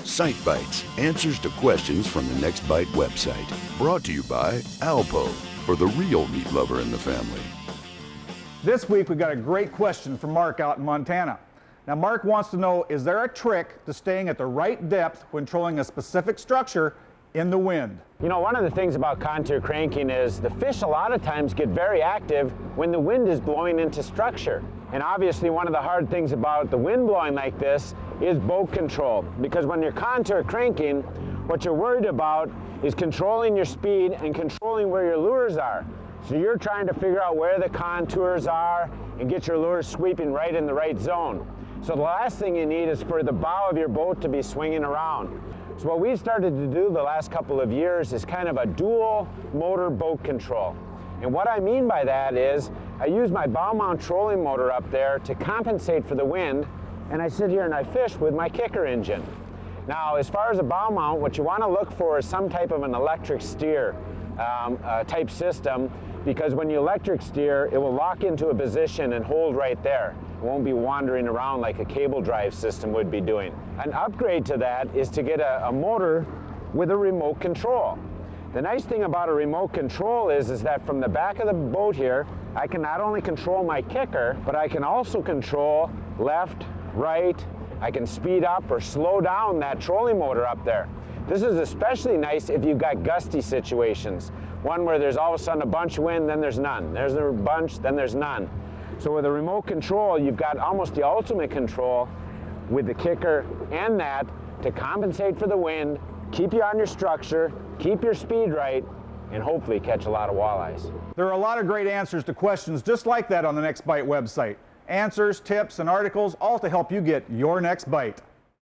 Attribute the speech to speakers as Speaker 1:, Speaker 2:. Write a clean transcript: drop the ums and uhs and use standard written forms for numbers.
Speaker 1: Sight Bites, answers to questions from the Next Bite website. Brought to you by Alpo, for the real meat lover in the family.
Speaker 2: This week we've got a great question from Mark out in Montana. Now Mark wants to know, is there a trick to staying at the right depth when trolling a specific structure in the wind?
Speaker 3: You know, one of the things about contour cranking is the fish a lot of times get very active when the wind is blowing into structure. And obviously one of the hard things about the wind blowing like this is boat control. Because when you're contour cranking, what you're worried about is controlling your speed and controlling where your lures are. So you're trying to figure out where the contours are and get your lures sweeping right in the right zone. So the last thing you need is for the bow of your boat to be swinging around. So what we've started to do the last couple of years is kind of a dual motor boat control. And what I mean by that is I use my bow mount trolling motor up there to compensate for the wind, and I sit here and I fish with my kicker engine. Now, as far as a bow mount, what you want to look for is some type of an electric steer type system, because when you electric steer, it will lock into a position and hold right there. It won't be wandering around like a cable drive system would be doing. An upgrade to that is to get a motor with a remote control. The nice thing about a remote control is that from the back of the boat here, I can not only control my kicker, but I can also control left, right. I can speed up or slow down that trolling motor up there. This is especially nice if you've got gusty situations. One where there's all of a sudden a bunch of wind, then there's none. There's a bunch, then there's none. So with a remote control, you've got almost the ultimate control with the kicker and that to compensate for the wind, keep you on your structure, keep your speed right, and hopefully catch a lot of walleyes.
Speaker 2: There are a lot of great answers to questions just like that on the Next Bite website. Answers, tips, and articles, all to help you get your next bite.